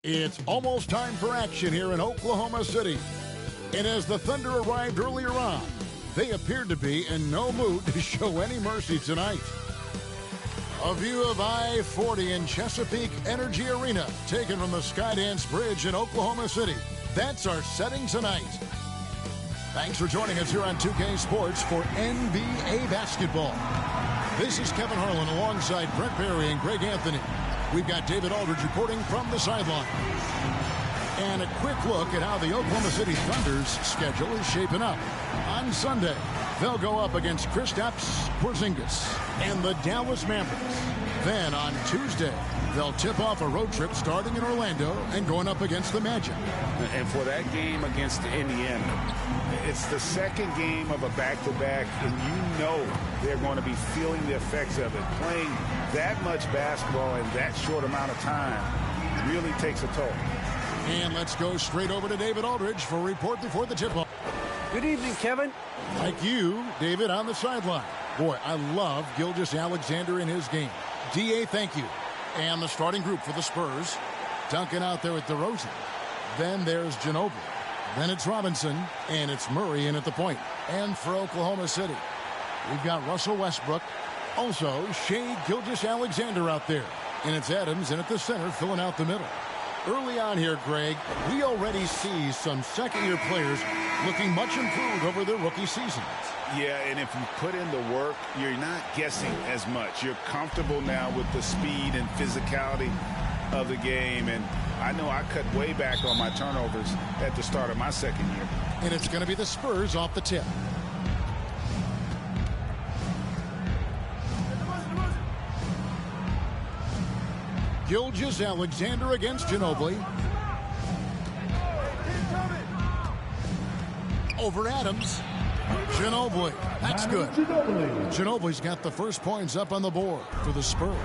It's almost time for action here in Oklahoma City. And as the Thunder arrived earlier on, they appeared to be in no mood to show any mercy tonight. A view of I-40 in Chesapeake Energy Arena, taken from the Skydance Bridge in Oklahoma City. That's our setting tonight. Thanks for joining us here on 2K Sports for NBA basketball. This is Kevin Harlan alongside Brett Barry and Greg Anthony. We've got David Aldridge reporting from the sideline. And a quick look at how the Oklahoma City Thunder's schedule is shaping up. On Sunday, they'll go up against Kristaps Porzingis and the Dallas Mavericks. Then on Tuesday, they'll tip off a road trip starting in Orlando and going up against the Magic. And for that game against Indiana, it's the second game of a back-to-back, and you know they're going to be feeling the effects of it. Playing that much basketball in that short amount of time really takes a toll. And let's go straight over to David Aldridge for a report before the tip-off. Good evening, Kevin. Like you, David, on the sideline. Boy, I love Gilgeous-Alexander in his game. D.A., thank you. And the starting group for the Spurs. Duncan out there with DeRozan. Then there's Ginobili. Then it's Robinson, and it's Murray in at the point. And for Oklahoma City, we've got Russell Westbrook. Also, Shai Gilgeous-Alexander out there. And it's Adams in at the center, filling out the middle. Early on here, Greg, we already see some second-year players looking much improved over their rookie seasons. Yeah, and if you put in the work, you're not guessing as much. You're comfortable now with the speed and physicality of the game, and I know I cut way back on my turnovers at the start of my second year. And it's going to be the Spurs off the tip. Gilgeous-Alexander against Ginobili. Over Adams. Ginobili. That's good. Ginobili's got the first points up on the board for the Spurs.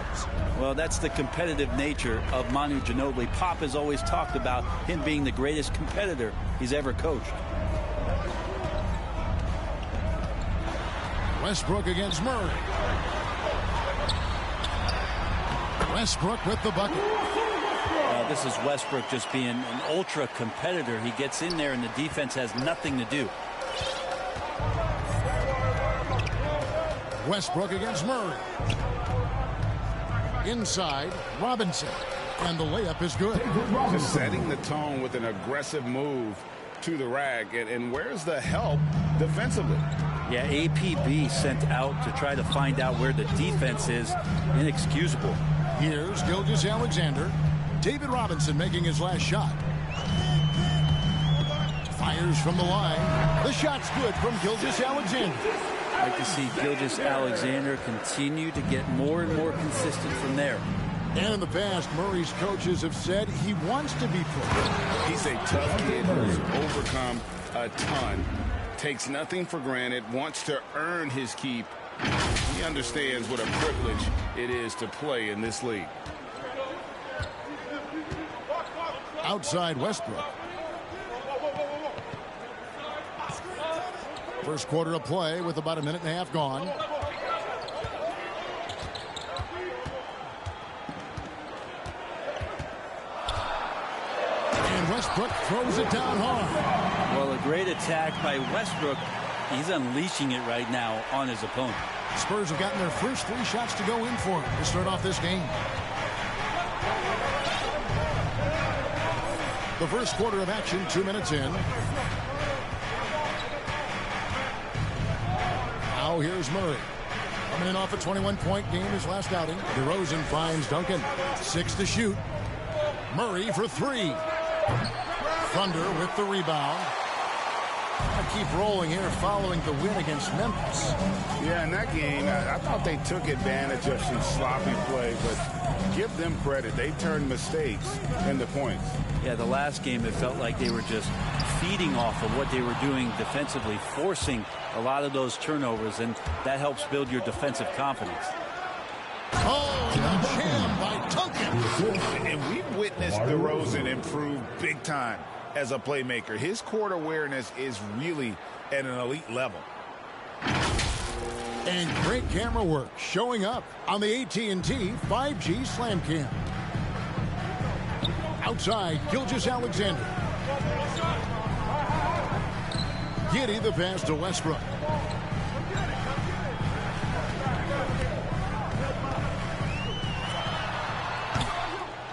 Well, that's the competitive nature of Manu Ginobili. Pop has always talked about him being the greatest competitor he's ever coached. Westbrook against Murray. Westbrook with the bucket. This is Westbrook just being an ultra competitor. He gets in there and the defense has nothing to do. Westbrook against Murray. Inside, Robinson. And the layup is good. Just setting the tone with an aggressive move to the rack. And where's the help defensively? Yeah, APB sent out to try to find out where the defense is. Inexcusable. Here's Gilgeous-Alexander. David Robinson making his last shot. Fires from the line. The shot's good from Gilgeous-Alexander. I'd like to see Gilgeous-Alexander continue to get more and more consistent from there. And in the past, Murray's coaches have said he wants to be pro. He's a tough kid who's overcome a ton, takes nothing for granted, wants to earn his keep. He understands what a privilege it is to play in this league. Outside Westbrook. First quarter of play with about a minute and a half gone. And Westbrook throws it down hard. Well, a great attack by Westbrook. He's unleashing it right now on his opponent. Spurs have gotten their first 3 shots to go in for him to start off this game. The first quarter of action, 2 minutes in. Now here's Murray. Coming in off a 21-point game his last outing. DeRozan finds Duncan. 6 to shoot. Murray for 3. Thunder with the rebound. I keep rolling here following the win against Memphis. Yeah, in that game, I thought they took advantage of some sloppy play, but give them credit. They turned mistakes into points. Yeah, the last game, it felt like they were just feeding off of what they were doing defensively, forcing a lot of those turnovers, and that helps build your defensive confidence. Oh, the jam by Duncan. And we've witnessed DeRozan improve big time as a playmaker. His court awareness is really at an elite level. And great camera work showing up on the AT&T 5G Slam Cam. Outside, Gilgeous-Alexander. Giddey the pass to Westbrook.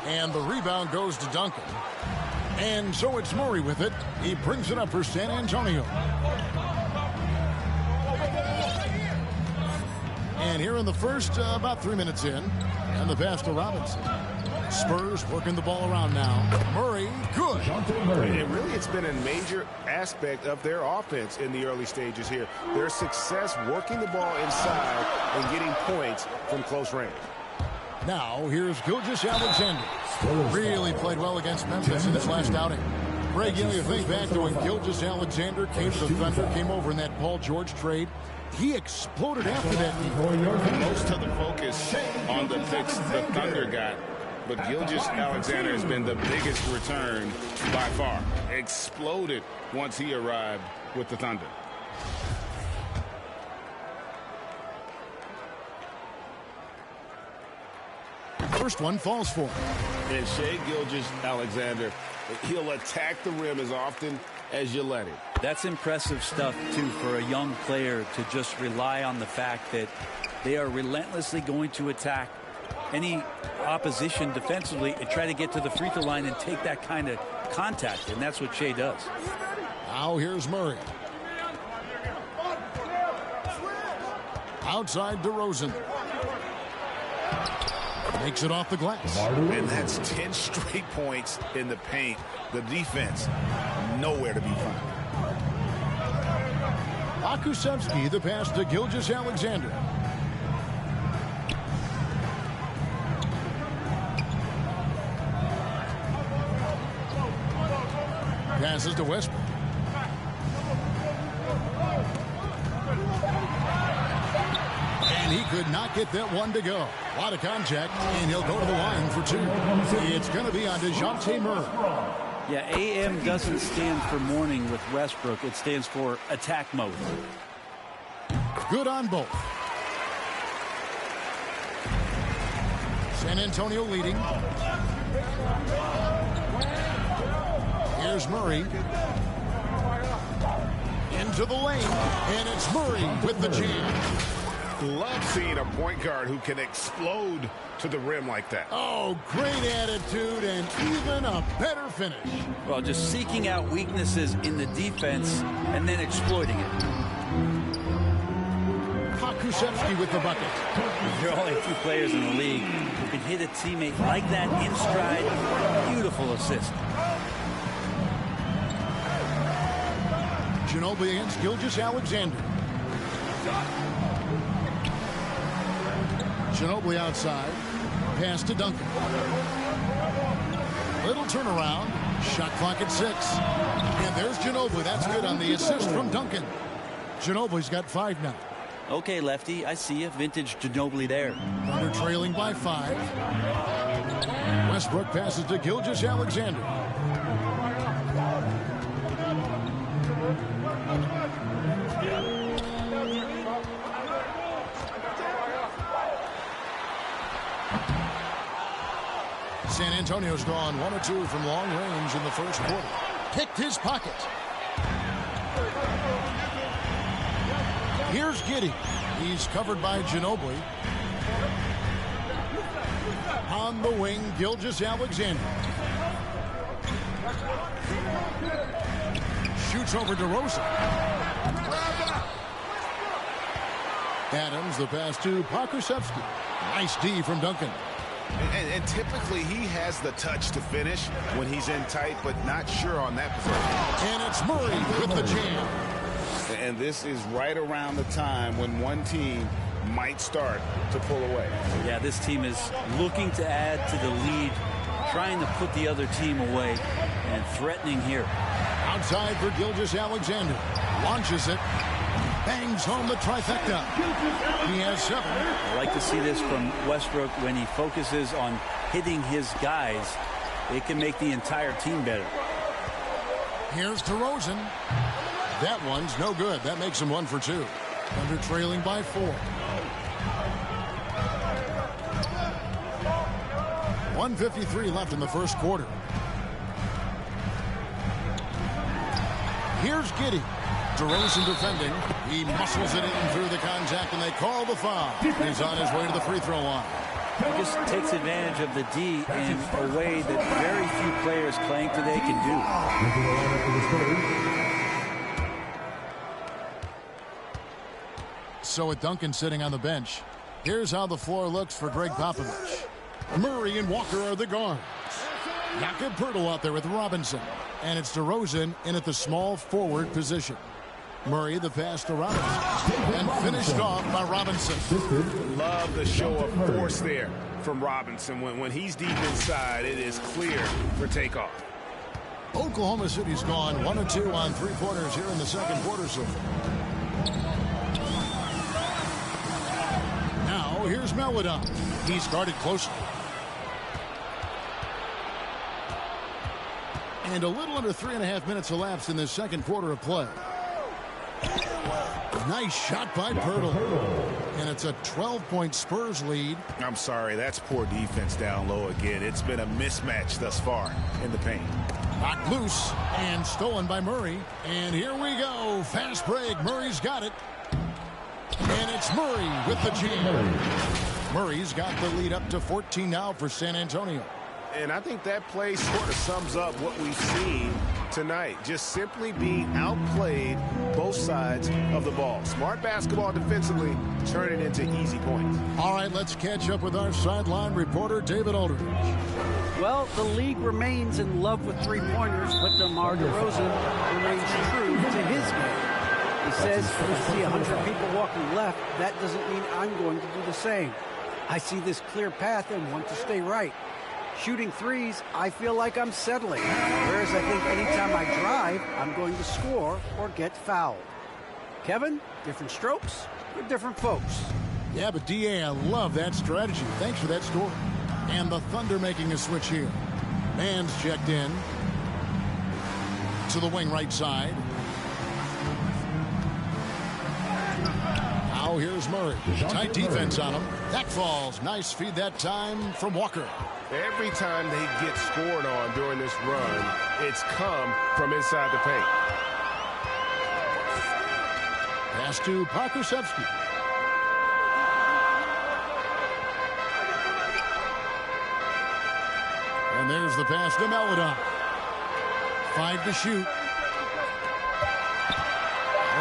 And the rebound goes to Duncan. And so it's Murray with it. He brings it up for San Antonio. And here in the first, about 3 minutes in. And the pass to Robinson. Spurs working the ball around now. Murray, good. And really, it's been a major aspect of their offense in the early stages here. Their success working the ball inside and getting points from close range. Now, here's Gilgeous-Alexander. Really played well against Memphis in his last outing. Greg, you think back to when Gilgeous-Alexander came to the Thunder, came over in that Paul George trade. He exploded after that. Most of the focus on the picks the Thunder got, but Gilgeous-Alexander has been the biggest return by far. Exploded once he arrived with the Thunder. First one falls for him. And Shai Gilgeous-Alexander, he'll attack the rim as often as you let him. That's impressive stuff, too, for a young player to just rely on the fact that they are relentlessly going to attack any opposition defensively and try to get to the free throw line and take that kind of contact, and that's what Shai does. Now here's Murray. Outside DeRozan. Makes it off the glass. And that's 10 straight points in the paint. The defense, nowhere to be found. Pokusevski, the pass to Gilgeous-Alexander. Passes to Westbrook. And he could not get that one to go. A lot of contact, and he'll go to the line for two. It's going to be on DeJounte Murray. Yeah, AM doesn't stand for morning with Westbrook. It stands for attack mode. Good on both. San Antonio leading. Here's Murray. Into the lane. And it's Murray with the jam. Love seeing a point guard who can explode to the rim like that. Oh, great attitude and even a better finish. Well, just seeking out weaknesses in the defense and then exploiting it. Pokusevski with the bucket. There are only a few players in the league who can hit a teammate like that in stride. Beautiful assist. Ginobili against Gilgeous-Alexander. Ginobili outside. Pass to Duncan. Little turnaround. Shot clock at 6. And there's Ginobili. That's good on the assist from Duncan. Ginobili's got 5 now. Okay, Lefty, I see you. Vintage Ginobili there. Thunder trailing by 5. Westbrook passes to Gilgeous-Alexander. San Antonio's gone 1 of 2 from long range in the first quarter. Picked his pocket. Here's Giddey. He's covered by Ginobili. On the wing, Gilgeous-Alexander. Shoots over DeRozan. Adams, the pass to Pokusevski. Nice D from Duncan. And typically he has the touch to finish when he's in tight, but not sure on that position. And it's Murray with the jam. And this is right around the time when one team might start to pull away. Yeah, this team is looking to add to the lead, trying to put the other team away, and threatening here. Outside for Gilgeous-Alexander. Launches it. Bangs home the trifecta. He has 7. I like to see this from Westbrook when he focuses on hitting his guys. It can make the entire team better. Here's DeRozan. That one's no good. That makes him 1 for 2. Under trailing by 4. 1:53 left in the first quarter. Here's Giddey. DeRozan defending. He muscles it in through the contact, and they call the foul. He's on his way to the free throw line. He just takes advantage of the D in a way that very few players playing today can do. So with Duncan sitting on the bench, here's how the floor looks for Greg Popovich. Murray and Walker are the guards. Jakob Poeltl out there with Robinson. And it's DeRozan in at the small forward position. Murray the pass to Robinson. And finished off by Robinson. Love the show of force there from Robinson. When he's deep inside, it is clear for takeoff. Oklahoma City's gone 1-2 on three-pointers here in the second quarter so far. Now here's Melodon. He's guarded closely. And a little under 3.5 minutes elapsed in this second quarter of play. Nice shot by Poeltl. And it's a 12-point Spurs lead. I'm sorry, that's poor defense down low again. It's been a mismatch thus far in the paint. Knocked loose and stolen by Murray. And here we go. Fast break. Murray's got it. And it's Murray with the jam. Murray's got the lead up to 14 now for San Antonio. And I think that play sort of sums up what we've seen tonight. Just simply being outplayed both sides of the ball. Smart basketball defensively, turn it into easy points. All right, let's catch up with our sideline reporter, David Aldridge. Well, the league remains in love with three-pointers, but DeMar DeRozan remains true to his game. He says, if I see 100 people walking left, that doesn't mean I'm going to do the same. I see this clear path and want to stay right. Shooting threes, I feel like I'm settling. Whereas I think anytime I drive, I'm going to score or get fouled. Kevin, different strokes for different folks. Yeah, but D.A., I love that strategy. Thanks for that story. And the Thunder making a switch here. Man's checked in to the wing right side. Now here's Murray. Tight defense on him. That falls. Nice feed that time from Walker. Every time they get scored on during this run, it's come from inside the paint. Pass to Pokusevski. And there's the pass to Melodon. 5 to shoot.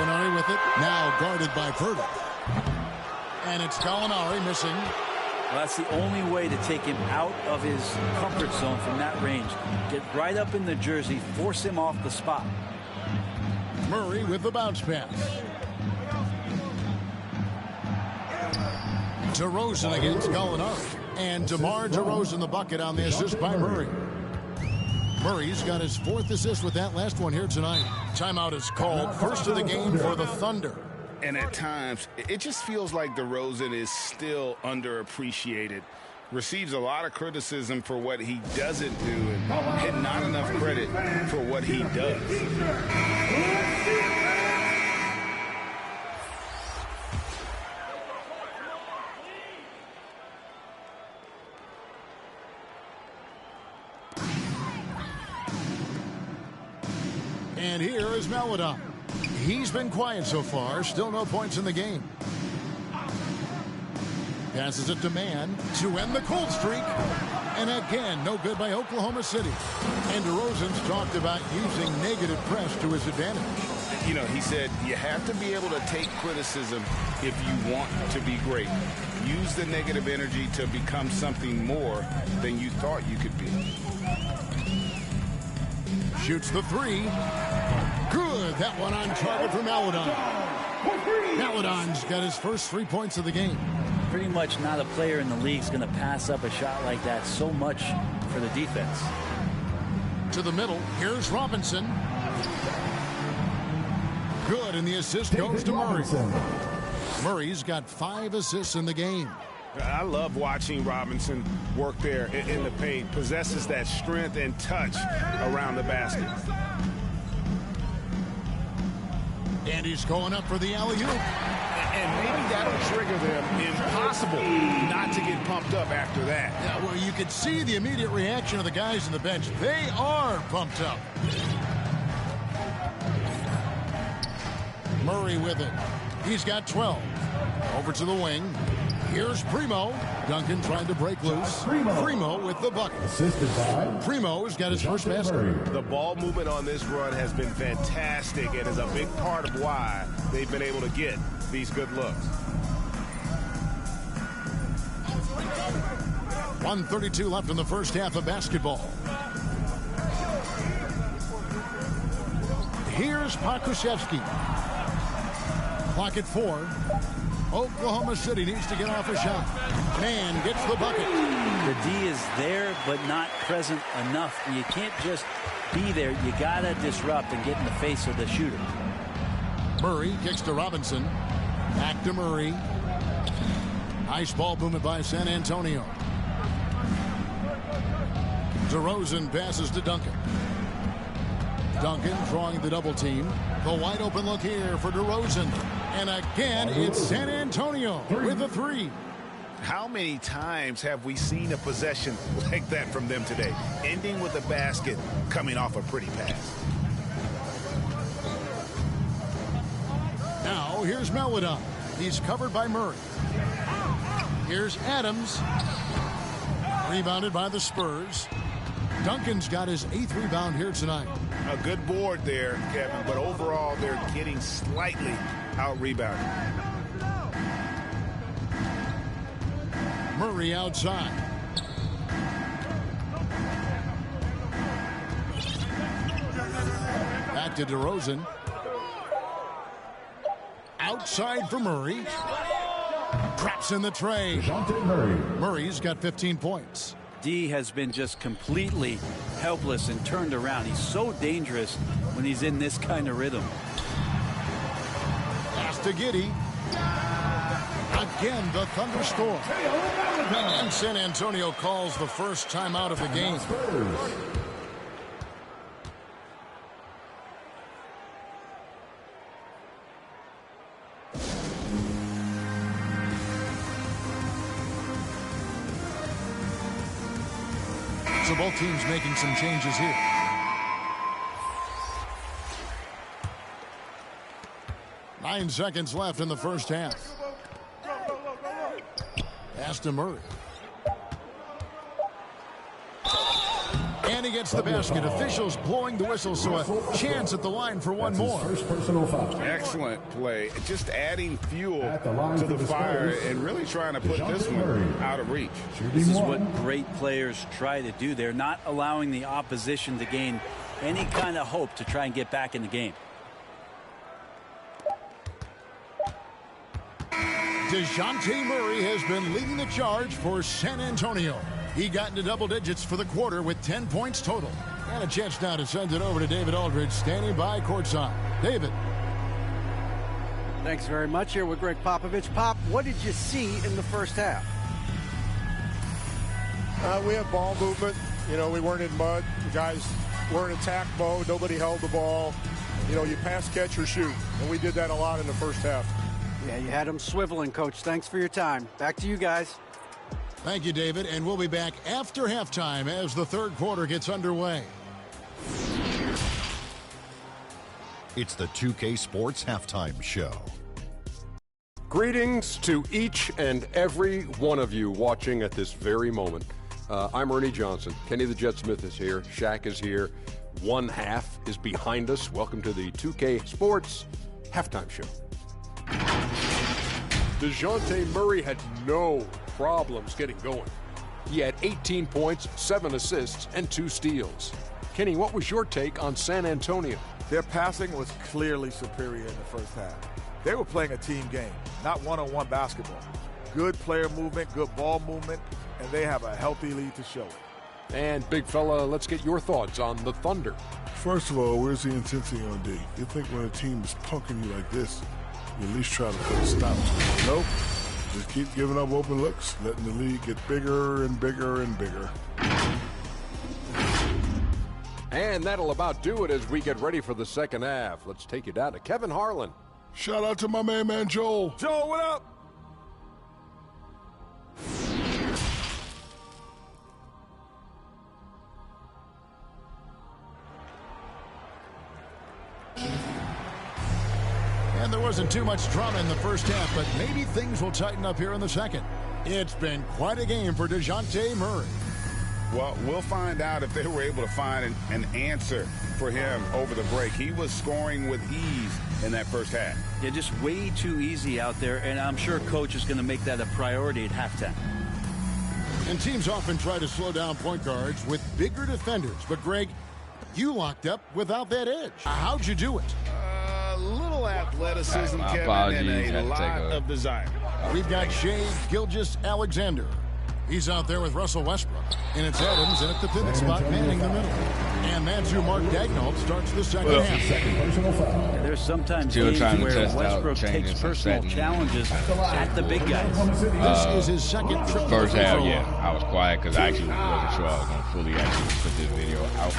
Gallinari with it. Now guarded by Poeltl. And it's Gallinari missing. Well, that's the only way to take him out of his comfort zone from that range. Get right up in the jersey, force him off the spot. Murray with the bounce pass. DeRozan against Gallinari. And DeMar DeRozan the bucket on the assist by Murray. Murray's got his 4th assist with that last one here tonight. Timeout is called. First of the game for the Thunder. And at times, it just feels like DeRozan is still underappreciated. Receives a lot of criticism for what he doesn't do and not enough credit for what he does. And here is Melodon. He's been quiet so far. Still no points in the game. Passes it to Mann to end the cold streak. And again, no good by Oklahoma City. And DeRozan's talked about using negative press to his advantage. You know, he said you have to be able to take criticism if you want to be great. Use the negative energy to become something more than you thought you could be. Shoots the 3. Good. That one on target for Melodon. Melodon's got his first 3 points of the game. Pretty much not a player in the league is going to pass up a shot like that so much for the defense. To the middle. Here's Robinson. Good, and the assist goes to Murray. Murray's got 5 assists in the game. I love watching Robinson work there in the paint. Possesses that strength and touch around the basket. And he's going up for the alley-oop. And maybe that'll trigger them. Impossible not to get pumped up after that. Yeah, well, you could see the immediate reaction of the guys on the bench. They are pumped up. Murray with it. He's got 12. Over to the wing. Here's Primo. Duncan trying to break loose. Primo with the bucket. Primo's got his first basket. The ball movement on this run has been fantastic and is a big part of why they've been able to get these good looks. 1:32 left in the first half of basketball. Here's Pakusevsky. Clock at 4. Oklahoma City needs to get off a shot. Man gets the bucket. The D is there, but not present enough. You can't just be there. You got to disrupt and get in the face of the shooter. Murray kicks to Robinson. Back to Murray. Nice ball movement by San Antonio. DeRozan passes to Duncan. Duncan drawing the double team. The wide open look here for DeRozan. And again, it's San Antonio with a 3. How many times have we seen a possession like that from them today? Ending with a basket, coming off a pretty pass. Now here's Meledon. He's covered by Murray. Here's Adams. Rebounded by the Spurs. Duncan's got his 8th rebound here tonight. A good board there, Kevin, but overall they're getting slightly out-rebounded. Murray outside. Back to DeRozan. Outside for Murray. Traps in the tray. Murray's got 15 points. D has been just completely helpless and turned around. He's so dangerous when he's in this kind of rhythm. Pass to Giddey. Again, the Thunder score. And San Antonio calls the first timeout of the game. So both teams making some changes here. Nine seconds left in the first half. Pass to Murray. And he gets the basket. Officials blowing the whistle, so a chance at the line for one more. Excellent play. Just adding fuel to the fire and really trying to put this one out of reach. This is what great players try to do. They're not allowing the opposition to gain any kind of hope to try and get back in the game. DeJounte Murray has been leading the charge for San Antonio. He got into double digits for the quarter with 10 points total. And a chance now to send it over to David Aldridge, standing by courtside. David. Thanks very much. Here with Greg Popovich. Pop, what did you see in the first half? We had ball movement. You know, we weren't in mud. The guys were in attack mode. Nobody held the ball. You know, you pass, catch, or shoot. And we did that a lot in the first half. Yeah, you had them swiveling, Coach. Thanks for your time. Back to you guys. Thank you, David. And we'll be back after halftime as the third quarter gets underway. It's the 2K Sports Halftime Show. Greetings to each and every one of you watching at this very moment. I'm Ernie Johnson. Kenny the Jet Smith is here. Shaq is here. One half is behind us. Welcome to the 2K Sports Halftime Show. DeJounte Murray had no problems getting going. He had 18 points, 7 assists, and 2 steals. Kenny, what was your take on San Antonio? Their passing was clearly superior in the first half. They were playing a team game, not one-on-one basketball. Good player movement, good ball movement, and they have a healthy lead to show it. And big fella, let's get your thoughts on the Thunder. First of all, where's the intensity on D? You think when a team is punking you like this, you at least try to put a stop to it. Nope. Just keep giving up open looks, letting the lead get bigger and bigger and bigger. And that'll about do it as we get ready for the second half. Let's take you down to Kevin Harlan. Shout out to my man Joel. Joel, what up? And And there wasn't too much drama in the first half, but maybe things will tighten up here in the second. It's been quite a game for DeJounte Murray. Well, we'll find out if they were able to find an answer for him over the break. He was scoring with ease in that first half. Yeah, just way too easy out there, and I'm sure coach is going to make that a priority at halftime. And teams often try to slow down point guards with bigger defenders. But, Greg, you locked up without that edge. How'd you do it? A little athleticism, Kevin, and a lot of desire. We've got Shai Gilgeous-Alexander. He's out there with Russell Westbrook. And it's Adams in at the pivot spot, manning the middle. And that's who Mark Daigneault starts the second half. There's sometimes games where Westbrook takes personal challenges at the big guys. This is his second trip. First half, yeah, I was quiet because I actually wasn't sure I was going to fully actually put this video out.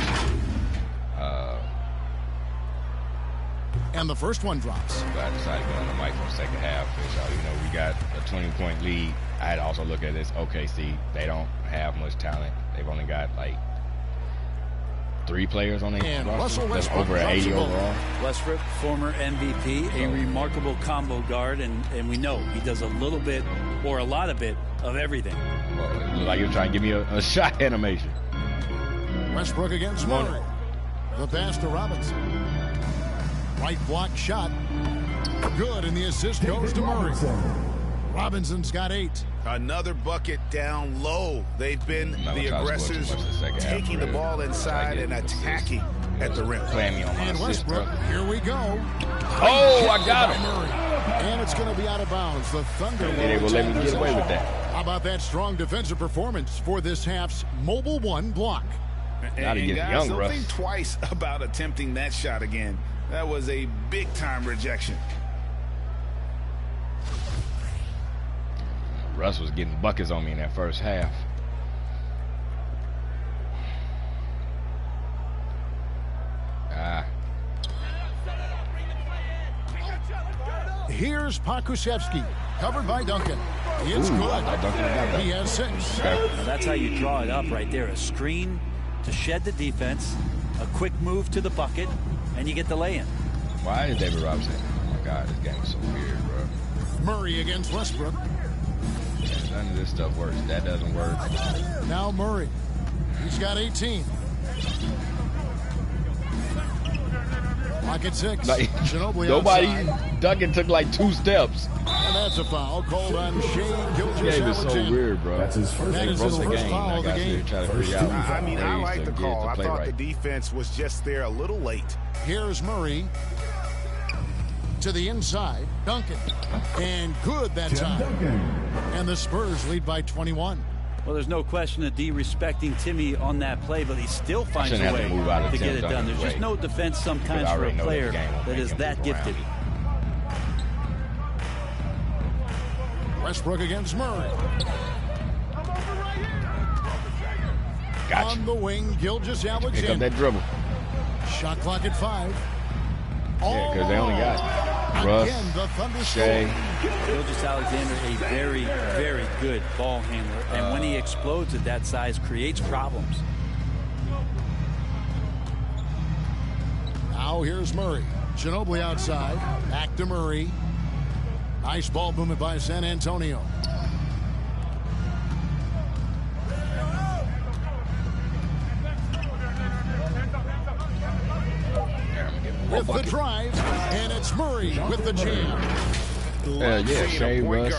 And the first one drops. So I decided to go on the mic for the second half. So, you know, we got a 20-point lead. I had to also look at this OKC. They don't have much talent. They've only got like 3 players on their roster. That's over 80 overall. Westbrook, former MVP, a remarkable combo guard, and we know he does a little bit or a lot of everything. Well, it looked like he was trying to give me a shot animation. Westbrook against Murray. The pass to Robinson. Right block shot. Good, and the assist goes to Murray. Robinson's got 8. Another bucket down low. They've been the aggressors, taking the ball inside and attacking at the rim. And Westbrook, here we go. Oh, I got him. And it's going to be out of bounds. The Thunder will let me get away with that. How about that strong defensive performance for this half's Mobile 1 block? And guys, don't think twice about attempting that shot again. That was a big-time rejection. Russ was getting buckets on me in that first half. Here's Pokusevski, covered by Duncan. It's good. He has 6. Well, that's how you draw it up right there. A screen to shed the defense, a quick move to the bucket, and you get the lay-in. Why is David Robinson? Oh, my God, this game is so weird, bro. Murray against Westbrook. None of this stuff works. That doesn't work. Now Murray. He's got 18. Lock at 6. Nobody. Duncan took like 2 steps. And that's a foul called on Shai Gilgeous-Alexander. This game is so weird, bro. That's his first foul of the game. I mean, I like the call. I thought the defense was just there a little late. Here's Murray to the inside. Duncan. And good that time. And the Spurs lead by 21. Well, there's no question of D respecting Timmy on that play, but he still finds a way to get it done. There's just no defense sometimes for a player that is that gifted. Westbrook against Murray. Gotcha. On the wing, Gilgeous-Alexander. Pick up that dribble. Shot clock at 5. Yeah, because they only got Russ, Shai. Gilgeous-Alexander, a very, very good ball handler. And when he explodes at that size, creates problems. Now here's Murray. Ginobili outside. Back to Murray. Nice ball movement by San Antonio. With the drive, and it's Murray with the jam. Yeah, Shai, Russ,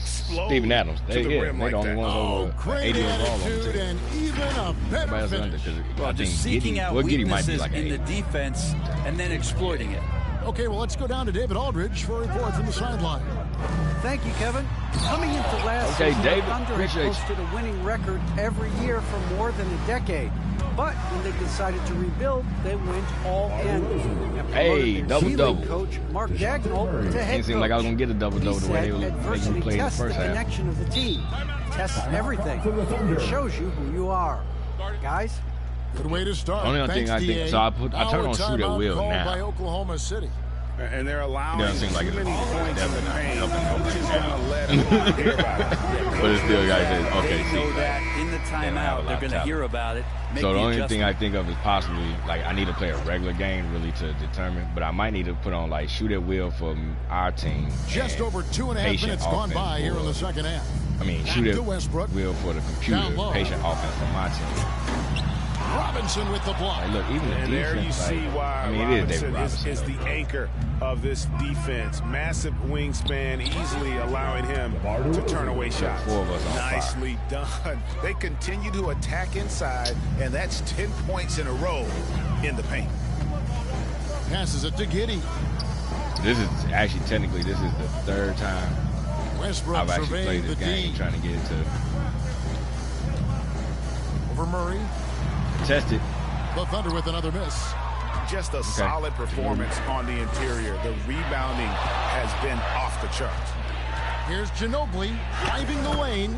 Steven Adams. They the only ones over 80 overall on the team. And even a better finish. Well, just seeking out weaknesses in the defense and then exploiting it. Okay, well, let's go down to David Aldridge for a report from the sideline. Thank you, Kevin. Coming into last season, the Thunder had posted a winning record every year for more than a decade. But when they decided to rebuild, they went all in. Hey, double-double. Coach Mark Daigneault to head coach. Seemed like I was going to get a double-double the way they were making me play in the first half. Connection of the team. Tests everything. It shows you who you are. Guys? Good way to start. Only thing I think, so I turned on shoot at will now. By Oklahoma City. And they're allowing doesn't seem like too many points in the paint. Helping Just going to let them hear about it. But it's still, guys, They OKC. know that in the timeout, they're going to hear about it. So the only thing I think of is possibly, like, I need to play a regular game really to determine, but I might need to put on, like, shoot at will for our team. Just over 2.5 minutes gone by here in the second half. I mean, shoot at will for the computer, patient offense for my team. Robinson with the block. Like, look, even the And there you defense, see like, why I mean, Robinson is the anchor of this defense. Massive wingspan, easily allowing him to turn away shots. 4 of us on Nicely done. They continue to attack inside, and that's 10 points in a row in the paint. Passes it to Giddey. This is actually, technically, this is the third time Westbrook I've actually played this the game, D. trying to get it to Over Murray. test it. The Thunder with another miss. Just a solid performance on the interior. The rebounding has been off the charts. Here's Ginobili driving the lane.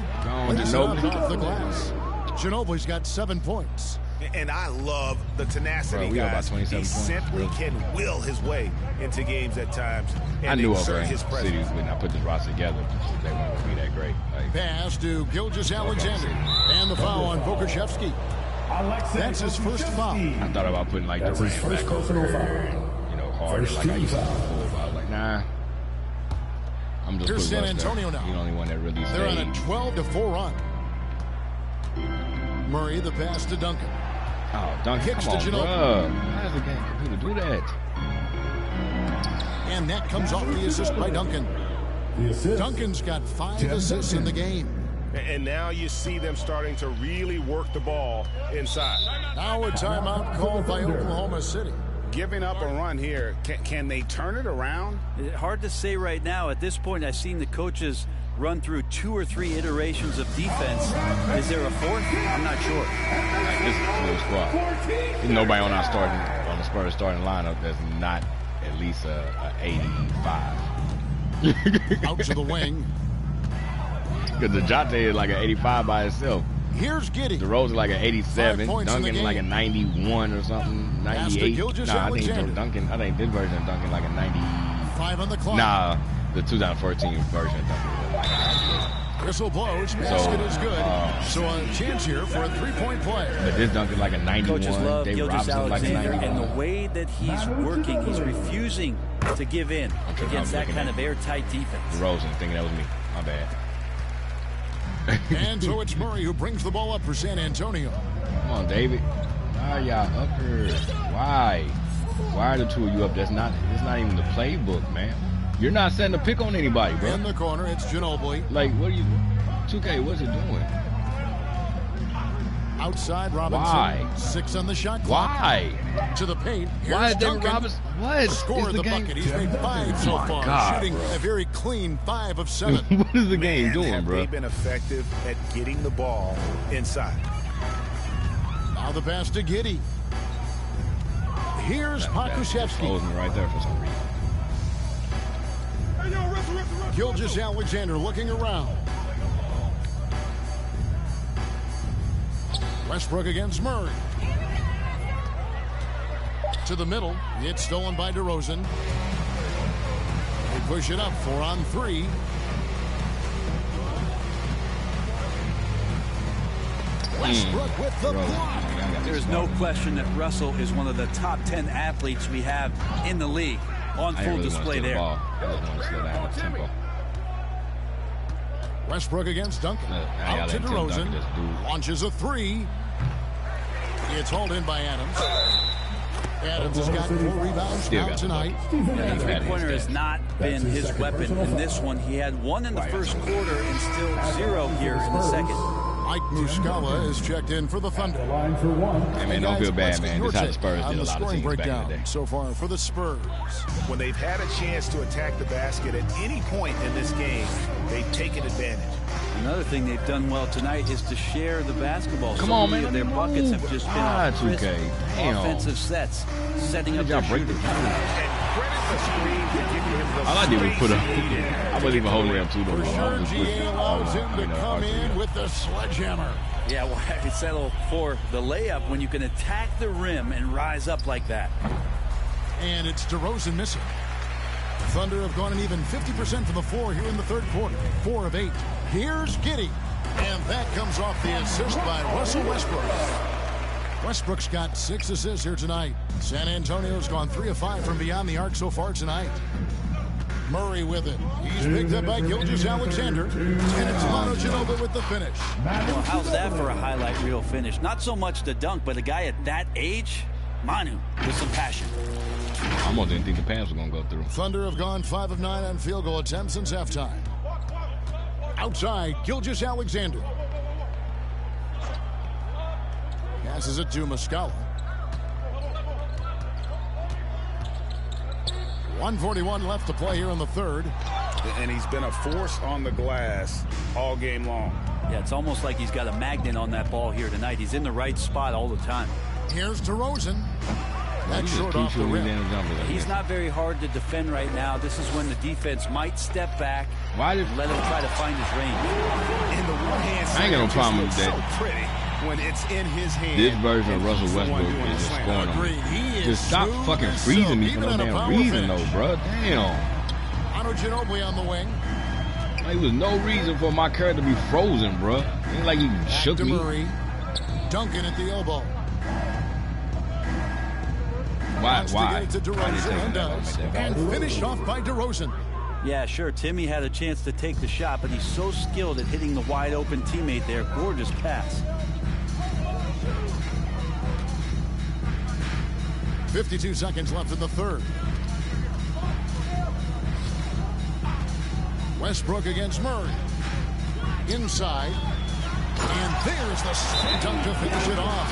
Lays it up off the glass. Ginobili's got 7 points. And I love the tenacity, Bro, we got about guys. 27 He points. simply can will his way into games at times and I knew exert Oklahoma his City, presence. when I put this roster together, they weren't going to be that great. Like, Pass to Gilgeous-Alexander. And the foul on Vukoshevsky. That's his first foul. I thought about putting like the Durant back over there, you know, hard like I used to before. But I was like, nah. I'm just Here's putting San Russ there. Antonio now. He's the only one that really They're on a stayed. 12-4 run. Murray the pass to Duncan. Oh, Duncan, Kicks come to on, Ginobili. bro. Why does the game computer do that? And that comes off the assist by Duncan. Duncan's got 5 assists in the game. And now you see them starting to really work the ball inside. Now a timeout called by Oklahoma City. Giving up a run here. Can they turn it around? It's hard to say right now. At this point, I've seen the coaches run through 2 or 3 iterations of defense. Is there a fourth? I'm not sure. Like, this is a full squad. There's nobody on the Spurs starting lineup that's not at least a 85. Out to the wing. Because the Jate is like an 85 by itself. Here's Giddey. DeRozan like an 87. 5 points in the Duncan like a game. 91 or something. Pass to 98. Gilgeous-Alexander. I think this version of Duncan like a 90. 5 on the clock. Nah, the 2014 version of Duncan. Whistle blows. Basket is good. So a chance here for a 3-point play. But this Duncan like a 91. Coaches love Dave Robinson like a Gilgeous-Alexander, 91. and the way that he's working, he's refusing to give in against that kind of airtight defense. DeRozan thinking that was me. My bad. And so it's Murray who brings the ball up for San Antonio. Come on, David. Why are y'all up here? Why? Why are the two of you up? It's not even the playbook, man. You're not setting a pick on anybody, bro. In the corner, it's Ginobili. Like, what are you... 2K, what's it doing? Outside, Robinson. Why? 6 on the shot clock. Why? To the paint. Here's Why is David Duncan. Robinson... What? Score Is the game... bucket. He's made 5 so far. God, shooting bro. a very clean 5 of 7. What is the game doing, have bro? they been effective at getting the ball inside? Now the pass to Giddey. Here's Vukoshevsky. Closing right there for some reason. Gilgeous-Alexander looking around. Westbrook against Murray. To the middle. It's stolen by DeRozan. They push it up. 4 on 3. Westbrook with the block. There's no question that Russell is one of the top 10 athletes we have in the league. On full display there. I just want to slow down the tempo. Westbrook against Duncan. Out to DeRozan. Launches a 3. It's hauled in by Adams. Adams has got 4 rebounds now tonight. The three-pointer has not been his weapon in this one. He had 1 in the first quarter and still 0 here in the second. Mike Muscala is checked in for the Thunder. Hey, man, don't feel bad, man. This is how the Spurs on did a the lot of scoring things back in the breakdown day. so far for the Spurs. When they've had a chance to attack the basket at any point in this game, they've taken advantage. Another thing they've done well tonight is to share the basketball. Come so on, many man, of their let me buckets move. have just been God, on crisp 2K. Damn. offensive sets, setting up Y'all their break the shooters. And credit the screen for giving him the All I did was put up. space he needed. I wasn't even holding him too For long. sure, GA allows him to come in with the sledgehammer. Yeah, well, I could settle for the layup when you can attack the rim and rise up like that. And it's DeRozan missing. Thunder have gone an even 50% from the floor here in the third quarter. 4 of 8. Here's Giddey. And that comes off the assist by Russell Westbrook. Westbrook's got 6 assists here tonight. San Antonio's gone 3 of 5 from beyond the arc so far tonight. Murray with it. He's picked up by Gilgeous-Alexander. And it's Manu Ginobili with the finish. Well, how's that for a highlight reel finish? Not so much the dunk, but a guy at that age, Manu, with some passion. I almost didn't think the pass was going to go through. Thunder have gone 5 of 9 on field goal attempts since halftime. Outside, Gilgeous-Alexander. Passes it to Muscala. 1:41 left to play here in the third. And he's been a force on the glass all game long. Yeah, it's almost like he's got a magnet on that ball here tonight. He's in the right spot all the time. Here's DeRozan. That's short off the rim. He's not very hard to defend right now. This is when the defense might step back and let him try to find his range. In the one hand, I ain't got no problem with that. So pretty when it's in his hand. This version of Russell Westbrook is just scoring him. Just stop fucking freezing me for no damn reason, though, bro. Damn. Manu Ginobili on the wing. There was no reason for my character to be frozen, bro. It ain't like he shook me. Murray. Duncan at the elbow. Why? To DeRozan and does. And finished off by DeRozan. Yeah, sure. Timmy had a chance to take the shot, but he's so skilled at hitting the wide open teammate there. Gorgeous pass. 52 seconds left in the third. Westbrook against Murray. Inside. And there's the slam dunk to finish it off.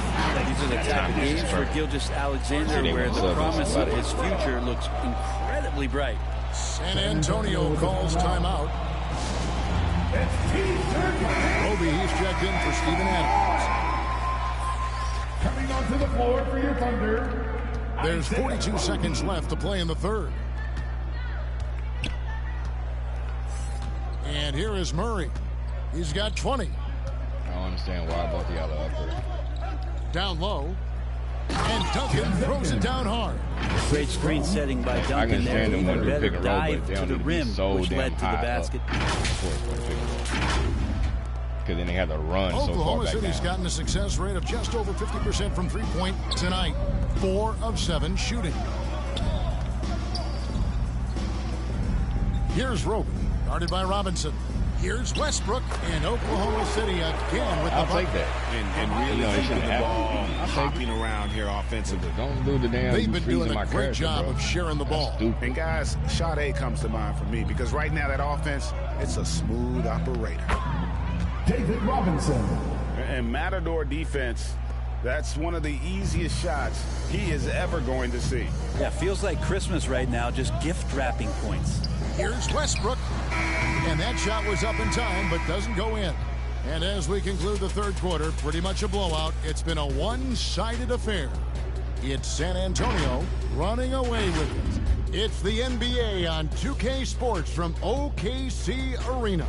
These are the type of games for Gilgeous-Alexander where the promise of his future looks incredibly bright. San Antonio calls timeout. Roby, he's checked in for Steven Adams. Coming onto the floor for your Thunder. There's 42 seconds left to play in the third. And here is Murray. He's got 20. I don't understand why both of y'all are up here. Down low. And Duncan throws it down hard. Great screen setting by Duncan there. Even better dive to the rim, which led to the basket. Because then they had to run so far Oklahoma back City's down. gotten a success rate of just over 50% from three-point tonight. 4 of 7 shooting. Here's Roby, guarded by Robinson. Here's Westbrook, and Oklahoma City again with the I'll take that. And really keeping the ball hopping around here offensively. Don't do the damn. They've been doing a great job bro. of sharing the ball. And guys, shot A comes to mind for me because right now that offense, it's a smooth operator. David Robinson. And Matador defense, that's one of the easiest shots he is ever going to see. Yeah, feels like Christmas right now, just gift wrapping points. Here's Westbrook. And that shot was up in time, but doesn't go in. And as we conclude the third quarter, pretty much a blowout. It's been a one-sided affair. It's San Antonio running away with it. It's the NBA on 2K Sports from OKC Arena.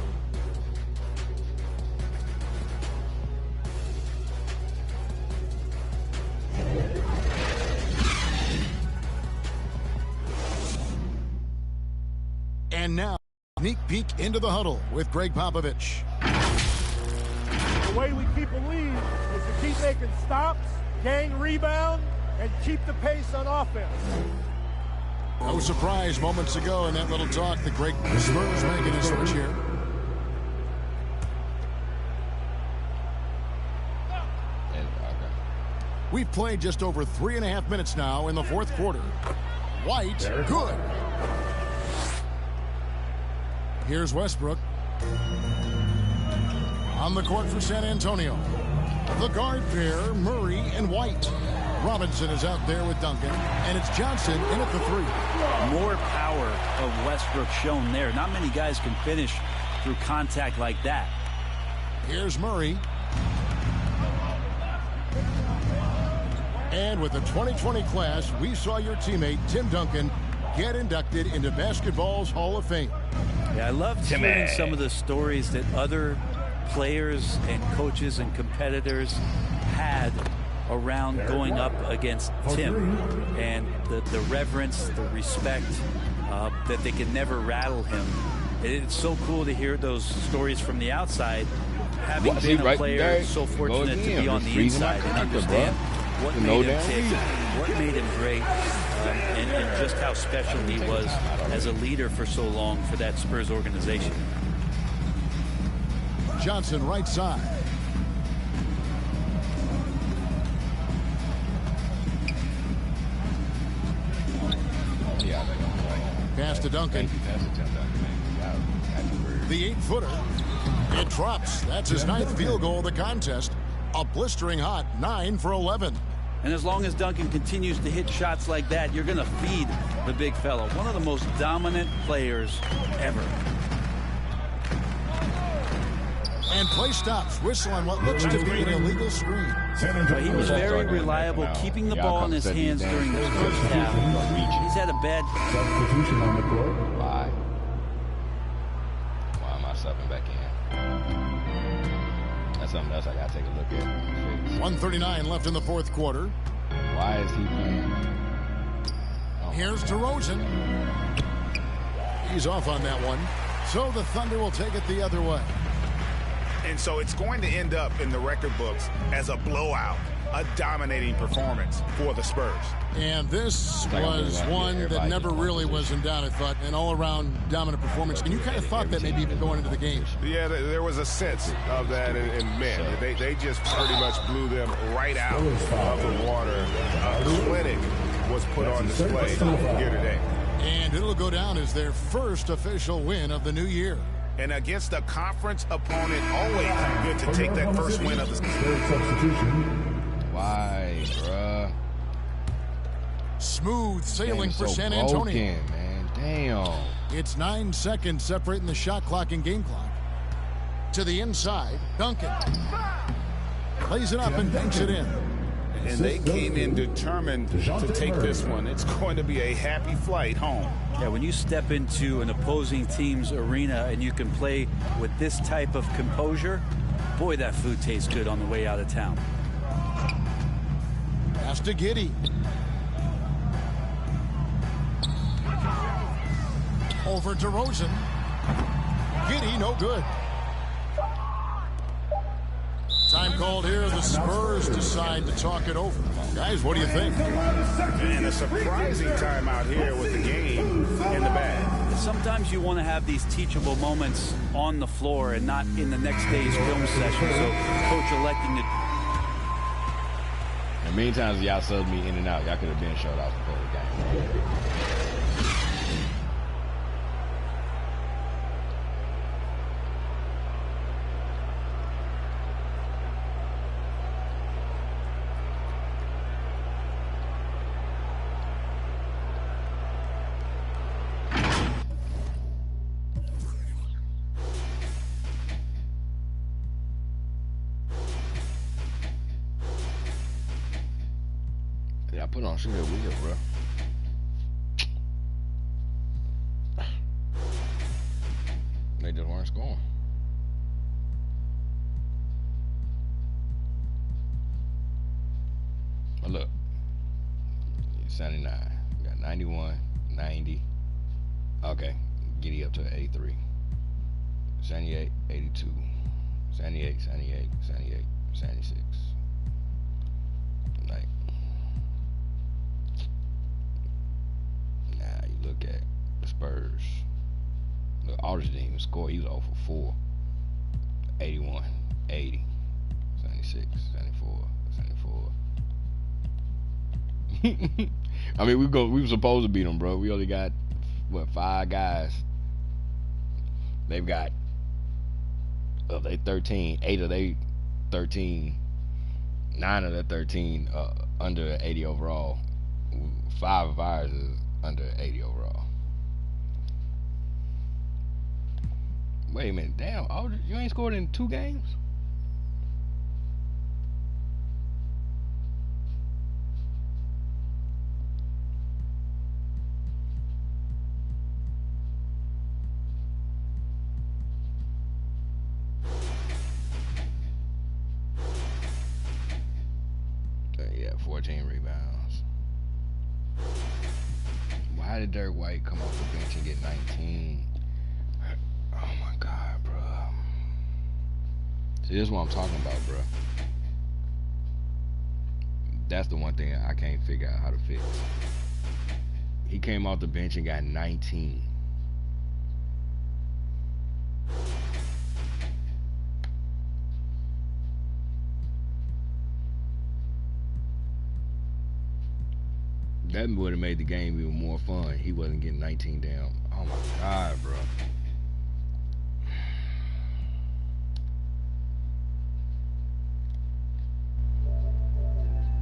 And now, sneak peek into the huddle with Greg Popovich. The way we keep a lead is to keep making stops, gang rebound, and keep the pace on offense. No surprise moments ago in that little talk that Greg Spurs making a switch here. We've played just over 3.5 minutes now in the fourth quarter. White, good. Here's Westbrook. On the court for San Antonio. The guard pair, Murray and White. Robinson is out there with Duncan, and it's Johnson in at the 3. More power of Westbrook shown there. Not many guys can finish through contact like that. Here's Murray. And with the 2020 class, we saw your teammate, Tim Duncan, get inducted into basketball's Hall of Fame. Yeah, I loved hearing some of the stories that other players and coaches and competitors had around going up against Tim, and the reverence, the respect, that they could never rattle him. It's so cool to hear those stories from the outside, having been a player so fortunate to be on the inside and understand what made him tick, what made him great, and just how special he was as a leader for so long for that Spurs organization. Johnson right side. Pass to Duncan. The 8-footer. It drops. That's his 9th field goal of the contest. A blistering hot 9 for 11. And as long as Duncan continues to hit shots like that, you're going to feed the big fella. One of the most dominant players ever. And play stops. Whistle on what looks to be an illegal screen. But he was very reliable, keeping the ball in his hands during the first half. He's had a bad... Substitution on the court. Why am I subbing back in? That's something else I got to take a look at. 1:39 left in the 4th quarter. Why is he playing? Here's DeRozan. He's off on that one. So the Thunder will take it the other way. And so it's going to end up in the record books as a blowout, a dominating performance for the Spurs. And this was one that never really was in doubt, I thought, an all-around dominant performance. And you kind of thought that maybe even going into the game. Yeah, there was a sense of that, and man, they just pretty much blew them right out of the water. A clinic was put on display here today. And it'll go down as their first official win of the new year. And against a conference opponent, always good to take that first win of the Substitution. Why, bruh? Smooth sailing for San Broken, Antonio. Man, damn. It's 9 seconds separating the shot clock and game clock. To the inside, Duncan plays it up and banks it in. And they came in determined to take this one. It's going to be a happy flight home. Yeah, when you step into an opposing team's arena and you can play with this type of composure, boy, that food tastes good on the way out of town. Pass to Giddey. Over to Rosen. Giddey, no good. Time called here. The Spurs decide to talk it over. Guys, what do you think? And a surprising time out here with the game in the bag. Sometimes you want to have these teachable moments on the floor and not in the next day's film session. So coach electing to... And many times y'all subbed me in and out. Y'all could have been showed off before the game. I put on some good wheel, bro. They just weren't scoring. But look, 79. We got 91, 90. Okay, Giddey up to 83. 78, 82. 78, 78, 78, 76. Like, nah, you look at the Spurs. Look, Aldridge didn't even score. He was 0 for 4. 81, 80, 76, 74, 74. I mean, we were supposed to beat them, bro. We only got, what, 5 guys. They've got, of they 13, 8 of they 13, 9 of the 13 under 80 overall. 5 of ours is under 80 overall. Wait a minute, damn, Aldridge, you ain't scored in 2 games? Yeah, 14 rebounds. Why Why did Derek White come off the bench and get 19? Oh my God, bro. See, this is what I'm talking about, bro. That's the one thing I can't figure out how to fix. He came off the bench and got 19. That would have made the game even more fun. He wasn't getting 19 down. Oh my God, bro.